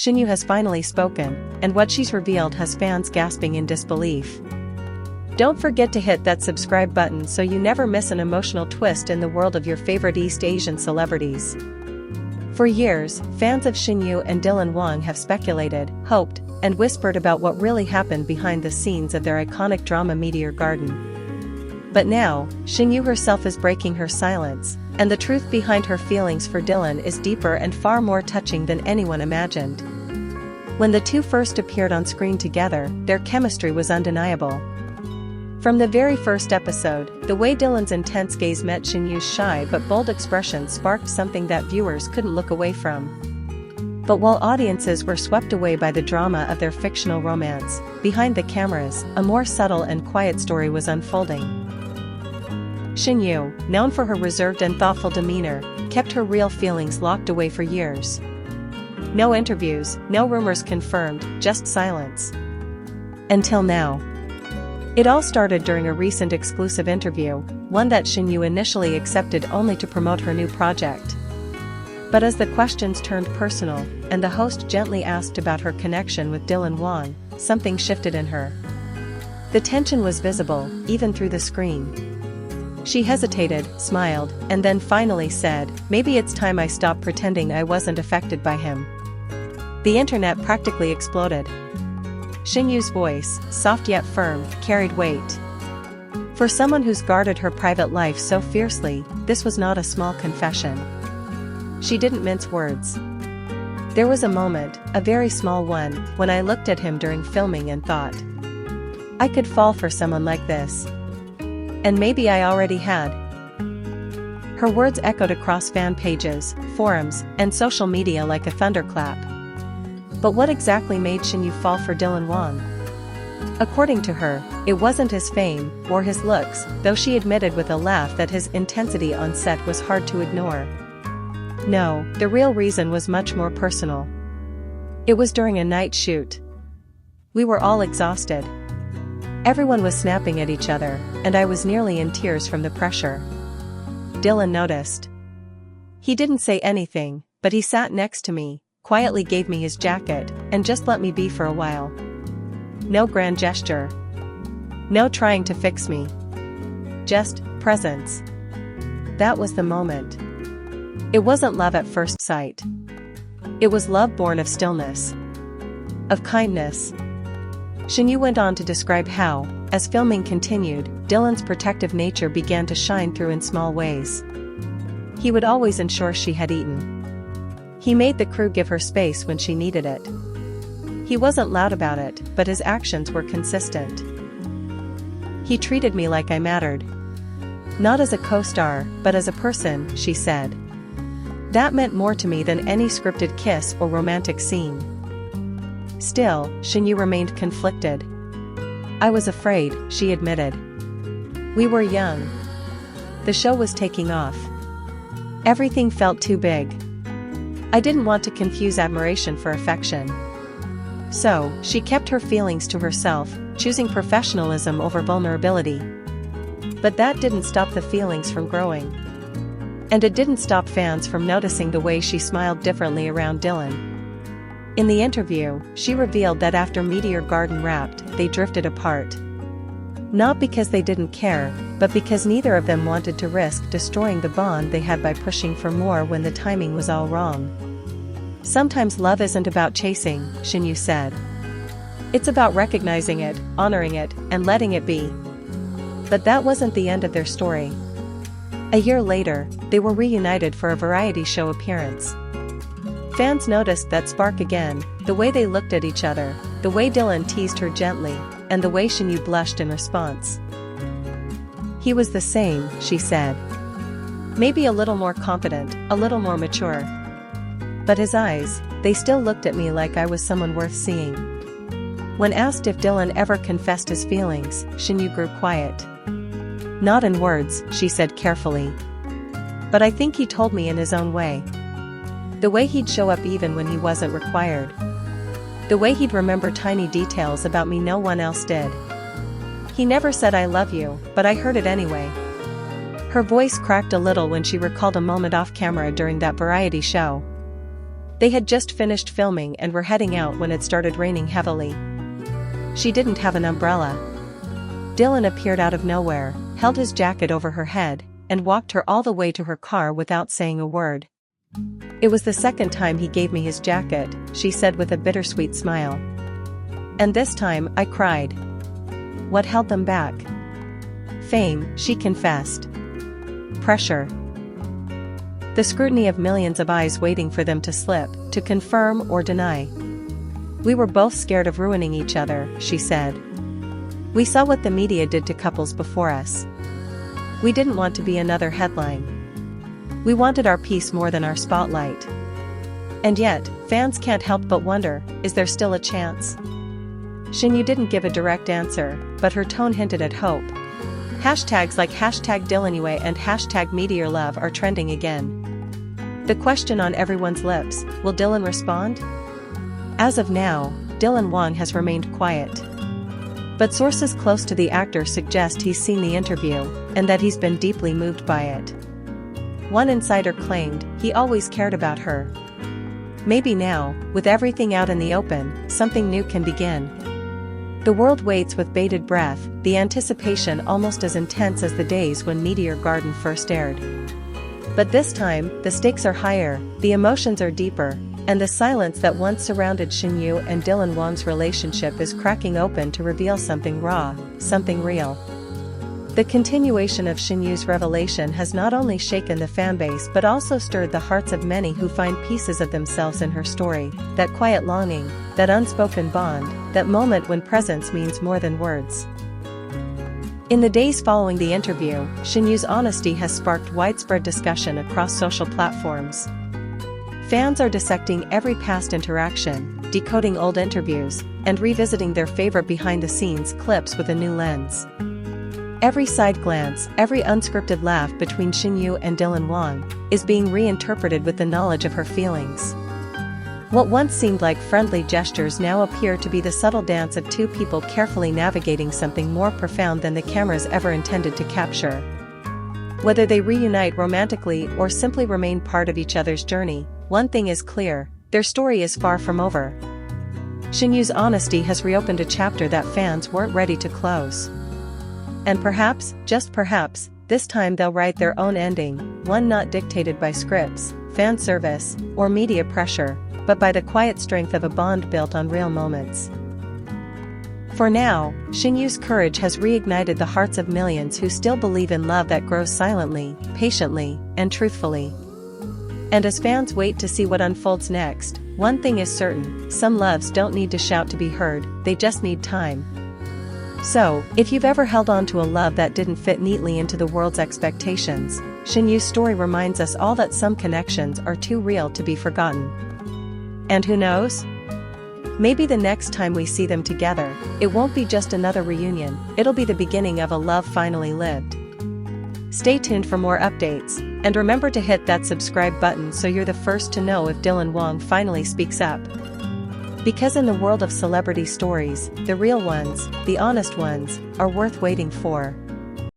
Shinyu has finally spoken, and what she's revealed has fans gasping in disbelief. Don't forget to hit that subscribe button so you never miss an emotional twist in the world of your favorite East Asian celebrities. For years, fans of Shinyu and Dylan Wang have speculated, hoped, and whispered about what really happened behind the scenes of their iconic drama Meteor Garden. But now, Shinyu herself is breaking her silence, and the truth behind her feelings for Dylan is deeper and far more touching than anyone imagined. When the two first appeared on screen together, their chemistry was undeniable. From the very first episode, the way Dylan's intense gaze met Shinyu's shy but bold expression sparked something that viewers couldn't look away from. But while audiences were swept away by the drama of their fictional romance, behind the cameras, a more subtle and quiet story was unfolding. Shinyu, known for her reserved and thoughtful demeanor, kept her real feelings locked away for years. No interviews, no rumors confirmed, just silence. Until now. It all started during a recent exclusive interview, one that Shinyu initially accepted only to promote her new project. But as the questions turned personal, and the host gently asked about her connection with Dylan Wang, something shifted in her. The tension was visible, even through the screen. She hesitated, smiled, and then finally said, "Maybe it's time I stopped pretending I wasn't affected by him." The internet practically exploded. Shinyu's voice, soft yet firm, carried weight. For someone who's guarded her private life so fiercely, this was not a small confession. She didn't mince words. "There was a moment, a very small one, when I looked at him during filming and thought, I could fall for someone like this. And maybe I already had." Her words echoed across fan pages, forums, and social media like a thunderclap. But what exactly made Shinyu fall for Dylan Wang? According to her, it wasn't his fame, or his looks, though she admitted with a laugh that his intensity on set was hard to ignore. No, the real reason was much more personal. It was during a night shoot. We were all exhausted. Everyone was snapping at each other, and I was nearly in tears from the pressure. Dylan noticed. He didn't say anything, but he sat next to me, quietly gave me his jacket, and just let me be for a while. No grand gesture. No trying to fix me. Just presence. That was the moment. It wasn't love at first sight. It was love born of stillness. Of kindness. Shinyu went on to describe how, as filming continued, Dylan's protective nature began to shine through in small ways. He would always ensure she had eaten. He made the crew give her space when she needed it. He wasn't loud about it, but his actions were consistent. He treated me like I mattered. Not as a co-star, but as a person, she said. That meant more to me than any scripted kiss or romantic scene. Still, Shinyu remained conflicted. I was afraid, she admitted. We were young. The show was taking off. Everything felt too big. I didn't want to confuse admiration for affection. So, she kept her feelings to herself, choosing professionalism over vulnerability. But that didn't stop the feelings from growing. And it didn't stop fans from noticing the way she smiled differently around Dylan. In the interview, she revealed that after Meteor Garden wrapped, they drifted apart. Not because they didn't care, but because neither of them wanted to risk destroying the bond they had by pushing for more when the timing was all wrong. Sometimes love isn't about chasing, Shinyu said. It's about recognizing it, honoring it, and letting it be. But that wasn't the end of their story. A year later, they were reunited for a variety show appearance. Fans noticed that spark again, the way they looked at each other, the way Dylan teased her gently, and the way Shinyu blushed in response. He was the same, she said. Maybe a little more confident, a little more mature. But his eyes, they still looked at me like I was someone worth seeing. When asked if Dylan ever confessed his feelings, Shinyu grew quiet. Not in words, she said carefully. But I think he told me in his own way. The way he'd show up even when he wasn't required. The way he'd remember tiny details about me no one else did. He never said I love you, but I heard it anyway. Her voice cracked a little when she recalled a moment off camera during that variety show. They had just finished filming and were heading out when it started raining heavily. She didn't have an umbrella. Dylan appeared out of nowhere, held his jacket over her head, and walked her all the way to her car without saying a word. "It was the second time he gave me his jacket," she said with a bittersweet smile. "And this time, I cried." What held them back? Fame, she confessed. Pressure. The scrutiny of millions of eyes waiting for them to slip, to confirm or deny. "We were both scared of ruining each other," she said. "We saw what the media did to couples before us. We didn't want to be another headline. We wanted our peace more than our spotlight. And yet, fans can't help but wonder, is there still a chance?" Shinyu didn't give a direct answer, but her tone hinted at hope. Hashtags like #dylanwang and #meteorlove are trending again. The question on everyone's lips, will Dylan respond? As of now, Dylan has remained quiet. But sources close to the actor suggest he's seen the interview, and that he's been deeply moved by it. One insider claimed, he always cared about her. Maybe now, with everything out in the open, something new can begin. The world waits with bated breath, the anticipation almost as intense as the days when Meteor Garden first aired. But this time, the stakes are higher, the emotions are deeper, and the silence that once surrounded Shinyu and Dylan Wang's relationship is cracking open to reveal something raw, something real. The continuation of Shinyu's revelation has not only shaken the fanbase but also stirred the hearts of many who find pieces of themselves in her story, that quiet longing, that unspoken bond, that moment when presence means more than words. In the days following the interview, Shinyu's honesty has sparked widespread discussion across social platforms. Fans are dissecting every past interaction, decoding old interviews, and revisiting their favorite behind-the-scenes clips with a new lens. Every side glance, every unscripted laugh between Shinyu and Dylan Wang is being reinterpreted with the knowledge of her feelings. What once seemed like friendly gestures now appear to be the subtle dance of two people carefully navigating something more profound than the cameras ever intended to capture. Whether they reunite romantically or simply remain part of each other's journey, one thing is clear, their story is far from over. Shinyu's honesty has reopened a chapter that fans weren't ready to close. And perhaps, just perhaps, this time they'll write their own ending, one not dictated by scripts, fan service, or media pressure, but by the quiet strength of a bond built on real moments. For now, Shinyu's courage has reignited the hearts of millions who still believe in love that grows silently, patiently, and truthfully. And as fans wait to see what unfolds next, one thing is certain, some loves don't need to shout to be heard, they just need time. So, if you've ever held on to a love that didn't fit neatly into the world's expectations, Shinyu's story reminds us all that some connections are too real to be forgotten. And who knows? Maybe the next time we see them together, it won't be just another reunion, it'll be the beginning of a love finally lived. Stay tuned for more updates, and remember to hit that subscribe button so you're the first to know if Dylan Wang finally speaks up. Because in the world of celebrity stories, the real ones, the honest ones, are worth waiting for.